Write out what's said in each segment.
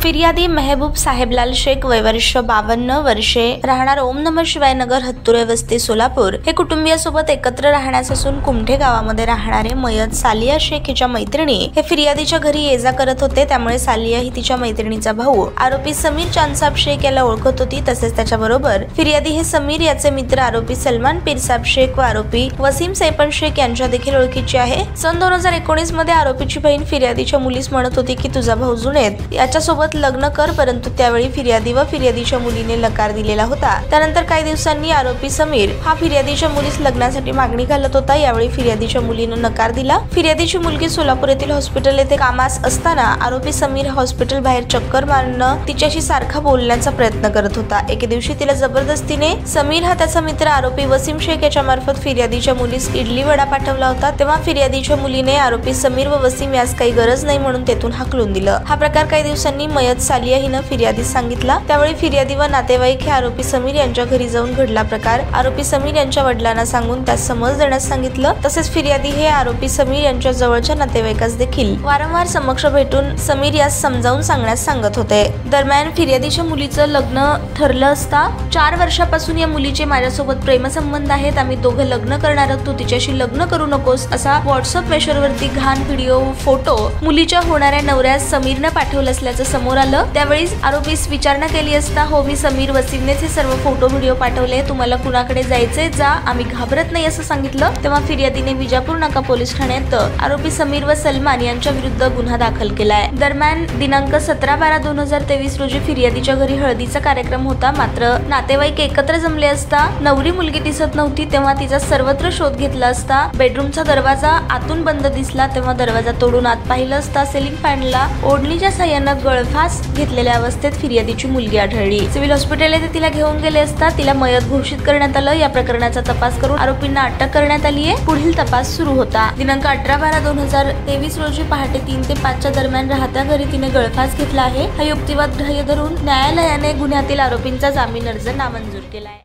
फिर्यादी मेहबूब साहेबलाल शेख वय वर्ष 52 वर्षे राहणार ओम नमः शिवाय नगर हत्तुरे वस्ती सोलापूर हे कुटुंबियासोबत एकत्र राहण्यास असून कुमठे गावामध्ये राहणारे मयत सालिया शेख हिच्या मैत्रिणी हे फिर्यादीच्या घरी ये जा करत होते। त्यामुळे सालिया ही तिच्या मैत्रिणीचा भाऊ आरोपी समीर चांदसाब शेख याला ओळखत होती। तसेच त्याच्याबरोबर फिर्यादी हे समीर याचे मित्र आरोपी सलमान पिरसाब शेख व आरोपी वसीम सैपन शेख यांच्या देखील ओळखीचे आहे। सन 2019 मध्ये आरोपीची बहीण फिर्यादीच्या मुलीस म्हणत होती की तुझा भाऊ जुनेद याच्यासोबत लग्न कर, परंतु त्यावेळी फिर्यादी व फिर्यादीच्या मुलीने नकार दिलेला होता। त्यानंतर काही दिवसांनी आरोपी समीर हा फिर्यादीच्या मुलीस लग्नासाठी मागणी घालत होता। यावेळी फिर्यादीच्या मुलीने नकार दिला। फिर्यादीची मुलगी सोलापूर येथील हॉस्पिटल येथे कामास असताना आरोपी समीर हॉस्पिटल बाहेर चक्कर मारणं तिच्याशी सारखा बोलण्याचा प्रयत्न करत होता। एके दिवशी तिला जबरदस्तीने समीर हा त्याचा मित्र आरोपी वसीम शेख याच्या मार्फत फिर्यादीच्या मुलीस इडली वडा पाठवला होता। तेव्हा फिर्यादीच्या मुलीने आरोपी समीर व वसीम यास काही गरज नाही म्हणून तेथून हाकलून दिलं। हा प्रकार काही दिवसांनी मयत सालिया हिनं फिर्यादीस सांगितला। त्यावेळी फिर्यादी व नातेवाईक हे आरोपी समीर यांच्या घरी जाऊन घडला प्रकार आरोपी समीर यांच्या वडिलांना सांगून त्यास समज देण्यास सांगितलं। तसेच फिर्यादी हे आरोपी समीर यांच्या जवळच्या नातेवाईकास देखील वारंवार समक्ष भेटून समीर यास समजावून सांगण्यास सांगत होते। दरम्यान फिर्यादीच्या मुलीचं लग्न ठरलं असता 4 वर्षापासून या मुलीचे माझ्यासोबत प्रेमसंबंध आहेत, आम्ही दोघं लग्न करणार आहोत, तू तिच्याशी लग्न करू नकोस असा व्हॉट्सअप मेसेजवरती घाण व्हिडिओ फोटो मुलीच्या होणाऱ्या नवऱ्यास समीरने पाठवलं असल्याचं समोर आलं। त्यावेळीच आरोपीस विचारणा केली असता हो मी समीर वसीमनेच हे सर्व फोटो व्हिडिओ पाठवले, तुम्हाला कुणाकडे जायचंय जा, आम्ही घाबरत नाही असं सांगितलं। तेव्हा फिर्यादीने विजापूर नाका पोलीस ठाण्यात आरोपी समीर व सलमान यांच्या विरुद्ध गुन्हा दाखल केलाय। दरम्यान दिनांक 17/12/2023 रोजी फिर्यादीच्या घरी हळदीचा कार्यक्रम होता। मात्र नातेवाईक एकत्र जमले असता नवरी मुलगी दिसत नव्हती। तेव्हा तिचा सर्वत्र शोध घेतला असता बेडरूमचा दरवाजा आतून बंद दिसला। तेव्हा दरवाजा तोडून आत पाहिलं असता सिलिंग फॅनला ओढणीच्या साह्यानं गळफास घेतलेल्या अवस्थेत फिर्यादीची मुलगी आढळली। सिव्हिल हॉस्पिटल येथे तिला घेऊन गेले असता तिला मयत घोषित करण्यात आलं। या प्रकरणाचा तपास करून आरोपींना अटक करण्यात आली आहे। पुढील तपास सुरू होता। दिनांक 18/12/2023 रोजी पहाटे 3 ते 5 च्या दरम्यान राहत्या घरी तिने गळफास घेतला आहे। हा युक्तिवाद ग्राह्य धरून न्यायालयाने गुन्ह्यातील आरोपींचा जामीन अर्ज नामंजूर केला आहे।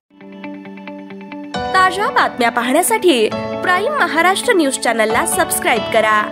ताज्या बातम्या पाहण्यासाठी प्राईम महाराष्ट्र न्यूज चॅनलला सबस्क्राईब करा।